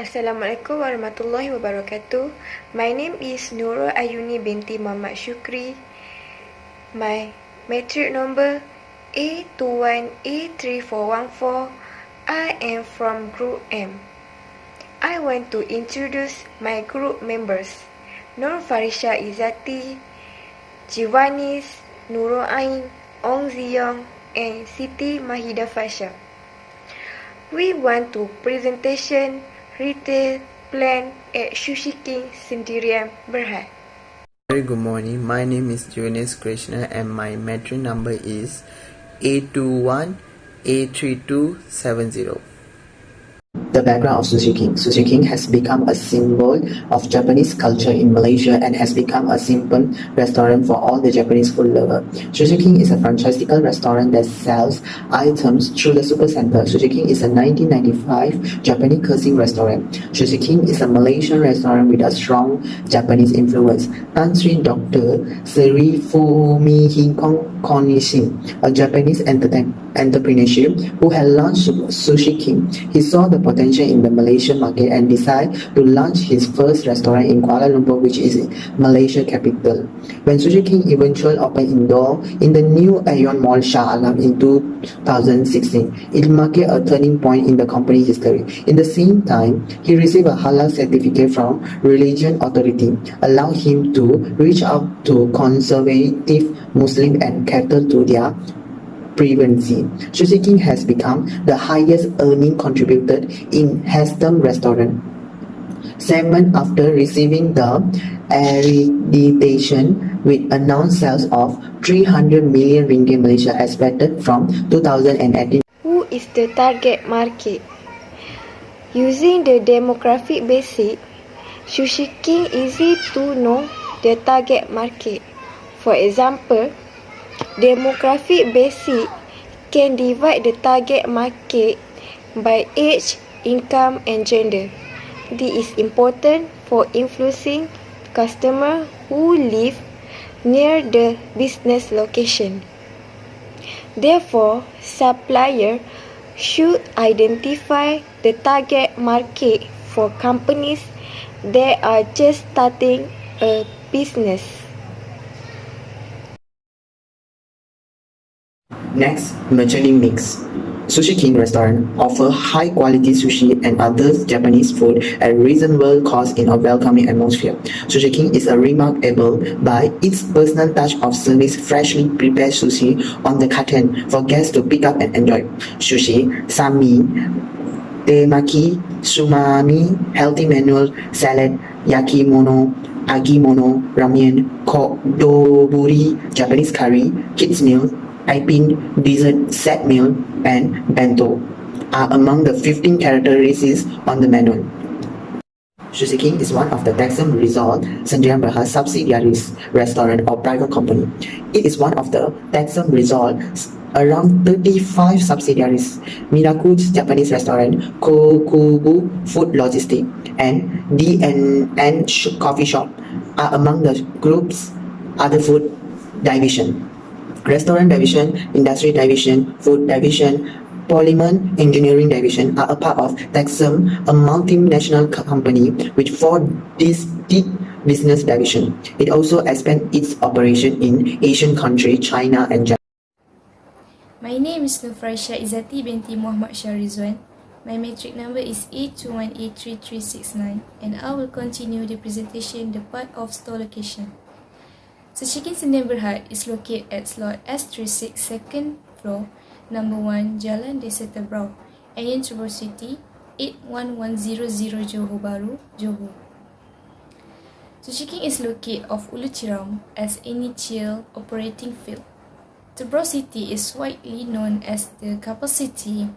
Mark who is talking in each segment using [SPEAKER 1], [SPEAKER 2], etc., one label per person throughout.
[SPEAKER 1] Assalamualaikum warahmatullahi wabarakatuh. My name is Nurul Ayuni binti Muhammad Shukri. My matric number A21A3414. I am from Group M. I want to introduce my group members. Nur Farisha Izzati, Jivanis, Nurul Ain, Ong Ziyong, and Siti Mahida Fasha. We want to presentation retail plan at Sushi King Sendirian Berhad.
[SPEAKER 2] Very good morning. My name is Jonas Krishna and my matric number is A21A3270.
[SPEAKER 3] The background of Sushi King. Sushi King has become a symbol of Japanese culture in Malaysia and has become a simple restaurant for all the Japanese food lovers. Sushi King is a franchisable restaurant that sells items through the super center. Sushi King is a 1995 Japanese cuisine restaurant. Sushi King is a Malaysian restaurant with a strong Japanese influence. Tan Sri Dr. Sri Fumihiko Konishin, a Japanese entrepreneurship who had launched Sushi King. He saw the potential in the Malaysian market and decided to launch his first restaurant in Kuala Lumpur, which is Malaysia capital. When Sushi King eventually opened indoor in the new Aeon Mall Shah Alam in 2016, it marked a turning point in the company's history. In the same time, he received a halal certificate from religion authority, allowed him to reach out to conservative Muslim and cater to their preferences. Sushi King has become the highest earning contributor in Heston restaurant segment after receiving the accreditation with announced sales of 300 million ringgit Malaysia expected from 2018.
[SPEAKER 1] Who is the target market? Using the demographic basic, Sushi King easy to know the target market. For example, demographic basic can divide the target market by age, income, and gender. This is important for influencing customers who live near the business location. Therefore, suppliers should identify the target market for companies that are just starting a business.
[SPEAKER 3] Next, merchandising mix. Sushi King restaurant offer high quality sushi and other Japanese food at reasonable cost in a welcoming atmosphere. Sushi King is a remarkable by its personal touch of service freshly prepared sushi on the carton for guests to pick up and enjoy. Sushi, sami, temaki, sumami, healthy manual, salad, yakimono, agimono, ramen, kodoburi, Japanese curry, kids meal, Ipin, dessert set meal, and bento are among the 15 characteristics on the menu. Sushi King is one of the Texan Resort Sendirian Berhad subsidiaries restaurant or private company. It is one of the Texan Resort's around 35 subsidiaries. Miraku's Japanese restaurant, Kokubu Food Logistics, and D&N Coffee Shop are among the group's other food division. Restaurant division, industry division, food division, polymer engineering division are a part of Texam, a multinational company with 4 distinct business divisions. It also expanded its operation in Asian countries, China and Japan.
[SPEAKER 4] My name is Nur Farisha Izzati binti Muhammad Shahrizwan. My matric number is A21A3369 and I will continue the presentation the part of store location. Sushi King Sendirian Berhad is located at slot S36 second floor, number 1, Jalan Desa Tebrau, Ayen Trebur City, 81100 Johor Bahru, Johor. Sushi King is located off Ulu Tiram as initial operating field. Tebrau City is widely known as the capital city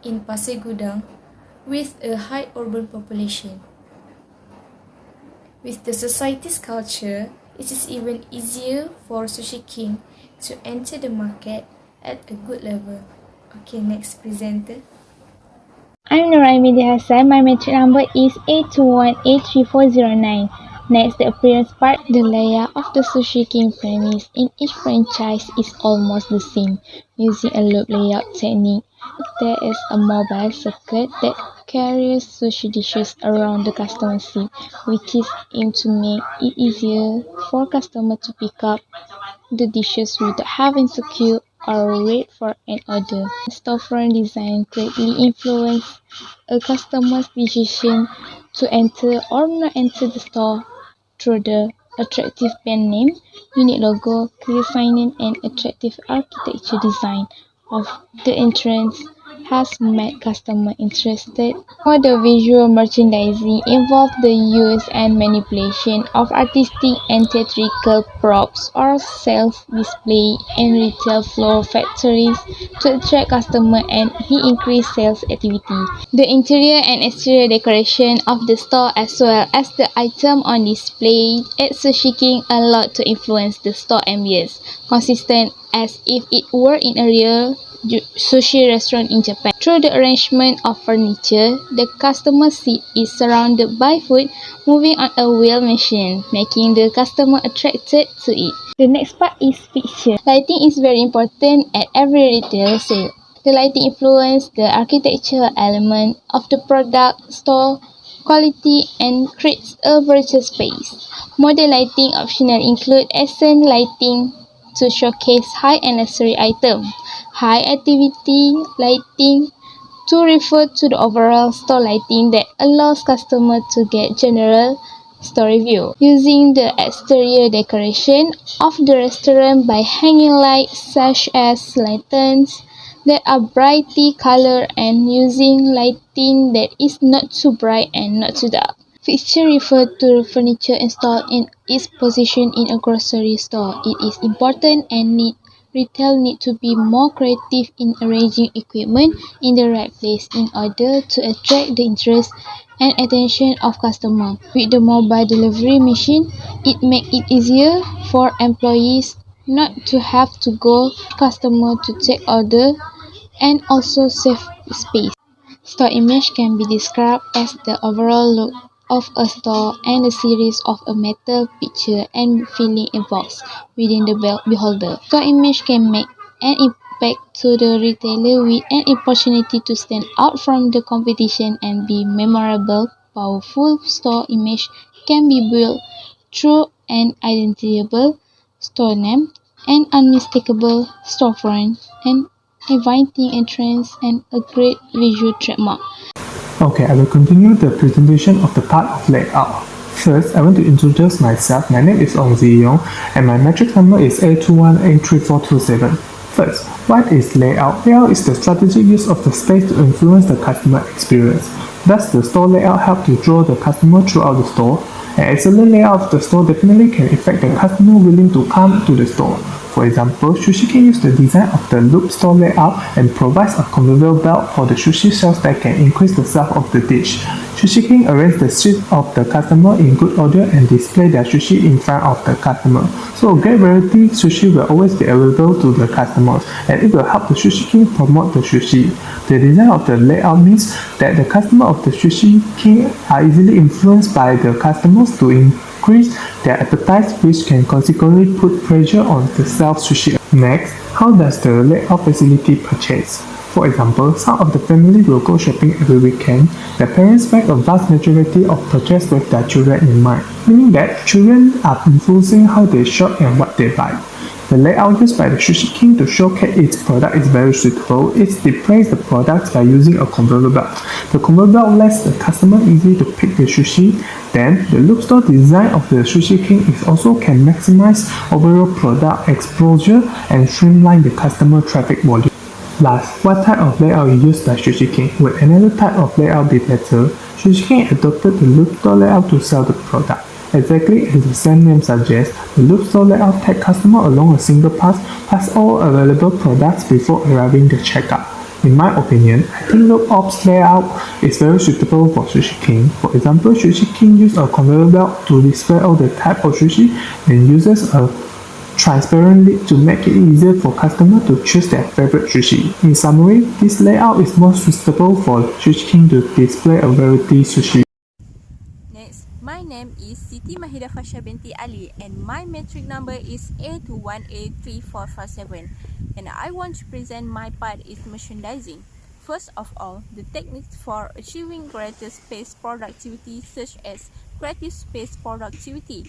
[SPEAKER 4] in Pasir Gudang with a high urban population. With the society's culture, it is even easier for Sushi King to enter the market at a good level. Okay, next presenter.
[SPEAKER 5] I'm Nuraimidi Hassan. My matric number is A21A3409. Next, the appearance part. The layout of the Sushi King premise in each franchise is almost the same, using a loop layout technique. There is a mobile circuit that carries sushi dishes around the customer seat, which is aimed to make it easier for customers to pick up the dishes without having to queue or wait for an order. Storefront design greatly influences a customer's decision to enter or not enter the store through the attractive brand name, unique logo, clear signage, and attractive architecture design of the entrance has made customers interested. For the visual merchandising involves the use and manipulation of artistic and theatrical props or sales display in retail floor factories to attract customers and increase sales activity. The interior and exterior decoration of the store as well as the item on display at Sushi King a lot to influence the store ambience, consistent as if it were in a real sushi restaurant in Japan. Through the arrangement of furniture, the customer seat is surrounded by food moving on a wheel machine, making the customer attracted to it. The next part is fixture. Lighting is very important at every retail sale. The lighting influences the architectural element of the product, store quality, and creates a virtual space. Modern lighting options include accent lighting to showcase high-end luxury items, high activity lighting to refer to the overall store lighting that allows customers to get general store view. Using the exterior decoration of the restaurant by hanging lights such as lanterns that are brightly colored and using lighting that is not too bright and not too dark. Fixture refer to the furniture installed in its position in a grocery store. It is important and retail need to be more creative in arranging equipment in the right place in order to attract the interest and attention of customers. With the mobile delivery machine, it makes it easier for employees not to have to go to customer to take order and also save space. Store image can be described as the overall look of a store and a series of a metal picture and feeling evoked within the beholder. Store image can make an impact to the retailer with an opportunity to stand out from the competition and be memorable. Powerful store image can be built through an identifiable store name, an unmistakable storefront, an inviting entrance, and a great visual trademark.
[SPEAKER 6] Okay, I will continue the presentation of the part of layout. First, I want to introduce myself. My name is Ong Zi Yong and my metric number is A21A3427. First, what is layout? Layout is the strategic use of the space to influence the customer experience. Thus, the store layout helps to draw the customer throughout the store. An excellent layout of the store definitely can affect the customer willing to come to the store. For example, Sushi King uses the design of the loop store layout and provides a conveyor belt for the sushi shelves that can increase the size of the dish. Sushi King arranges the seats of the customer in good order and display their sushi in front of the customer. So a great variety sushi will always be available to the customers and it will help the Sushi King promote the sushi. The design of the layout means that the customers of the Sushi King are easily influenced by the customers to increase their appetite, which can consequently put pressure on the self-sushi. Next, how does the layout facility purchase? For example, some of the family will go shopping every weekend. The parents make a vast majority of purchase with their children in mind, meaning that children are influencing how they shop and what they buy. The layout used by the Sushi King to showcase its product is very suitable. It displays the products by using a conveyor belt. The conveyor belt lets the customer easily to pick the sushi. Then, the loop store design of the Sushi King is also can maximize overall product exposure and streamline the customer traffic volume. Last, what type of layout is used by Sushi King? Would another type of layout be better? Sushi King adopted the loop store layout to sell the product. Exactly as the same name suggests, the loop store layout takes customers along a single path past all available products before arriving the checkout. In my opinion, I think loop ops layout is very suitable for Sushi King. For example, Sushi King uses a conveyor belt to display all the type of sushi and uses a transparent lid to make it easier for customers to choose their favorite sushi. In summary, this layout is more suitable for Sushi King to display a variety sushi.
[SPEAKER 7] Next, my name is Siti Mahida Fasha binti Ali and my metric number is A21A3457 and I want to present my part is merchandising. First of all, the techniques for achieving greater space productivity such as creative space productivity.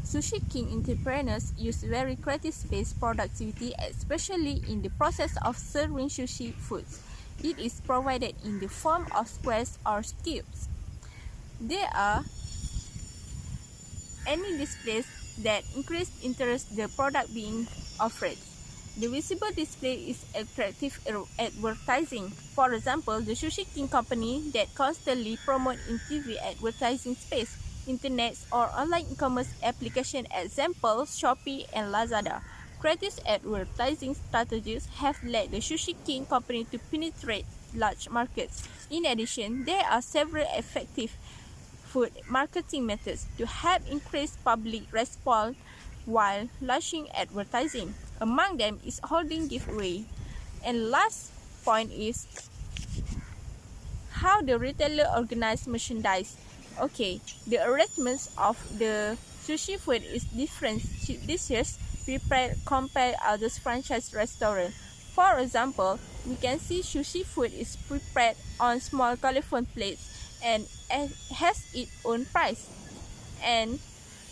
[SPEAKER 7] Sushi King entrepreneurs use very creative space productivity, especially in the process of serving sushi foods. It is provided in the form of squares or cubes. There are any displays that increase interest the product being offered. The visible display is attractive advertising. For example, the Sushi King company that constantly promote in TV advertising space, internet or online e-commerce application, example Shopee and Lazada. Creative advertising strategies have led the Sushi King company to penetrate large markets. In addition, there are several effective food marketing methods to help increase public response while launching advertising. Among them is holding giveaway. And last point is how the retailer organize merchandise. Okay, the arrangements of the sushi food is different dishes prepared compared to other franchise restaurants. For example, we can see sushi food is prepared on small colourful plates and has its own price. And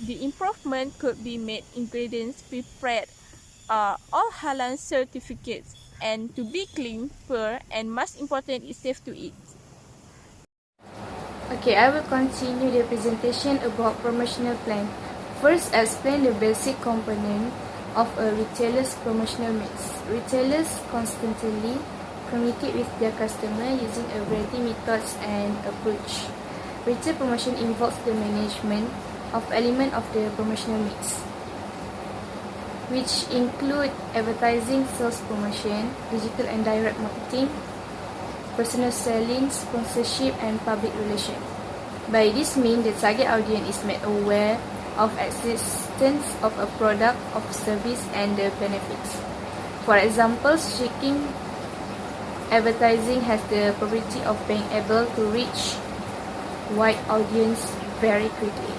[SPEAKER 7] the improvement could be made. Ingredients prepared are all halal certificates and to be clean, pure, and most important is safe to eat.
[SPEAKER 4] Okay, I will continue the presentation about promotional plan. First, explain the basic component of a retailer's promotional mix. Retailers constantly communicate with their customer using a variety of methods and approach. Retail promotion involves the management of elements of the promotional mix, which include advertising, sales promotion, digital and direct marketing, personal selling, sponsorship, and public relations. By this means, the target audience is made aware of existence of a product or service and the benefits. For example, Sushi King advertising has the property of being able to reach wide audience very quickly.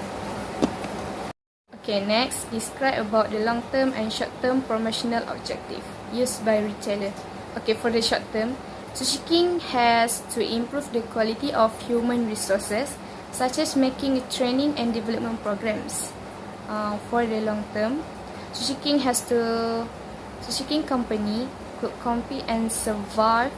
[SPEAKER 4] Okay, next, describe about the long-term and short-term promotional objective used by retailer. Okay, for the short term, Sushi King has to improve the quality of human resources, such as making training and development programs. For the long term, Sushi King company could compete and survive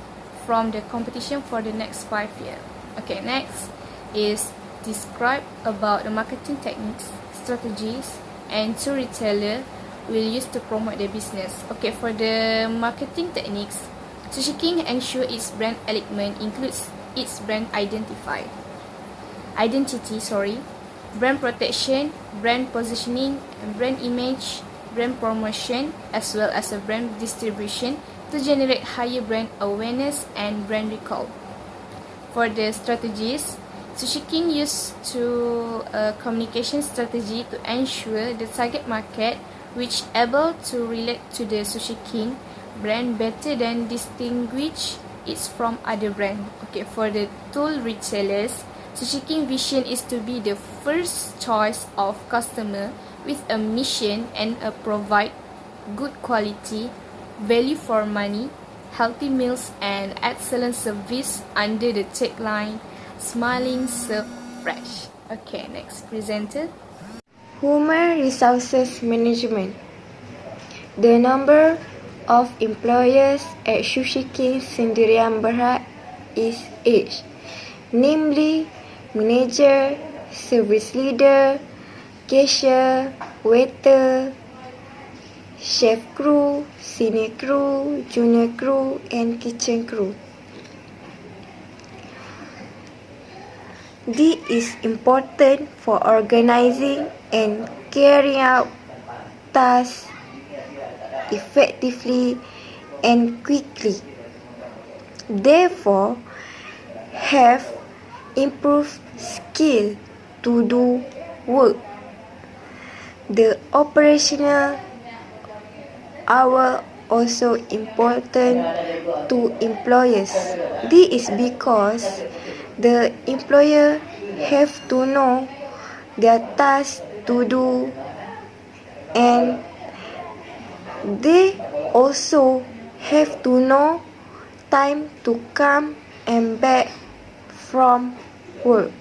[SPEAKER 4] from the competition for the next 5 years. Okay, next is describe about the marketing techniques, strategies, and two retailer will use to promote their business. Okay, for the marketing techniques, Sushi King ensure its brand element includes its brand identity, brand protection, brand positioning, brand image, brand promotion, as well as a brand distribution to generate higher brand awareness and brand recall. For the strategies, Sushi King used communication strategy to ensure the target market which able to relate to the Sushi King brand better than distinguish it from other brand. Okay, for the tool retailers, Sushi King vision is to be the first choice of customer with a mission and provide good quality, value for money, healthy meals and excellent service under the tagline Smiling Serve Fresh. Okay, next presenter.
[SPEAKER 1] Human Resources Management. The number of employees at Sushi King Sendirian Berhad is 8, namely manager, service leader, cashier, waiter, chef crew, senior crew, junior crew, and kitchen crew. This is important for organizing and carrying out tasks effectively and quickly. Therefore, have improved skill to do work. The operational hour also important to employers. This is because the employer have to know their task to do, and they also have to know time to come and back from work.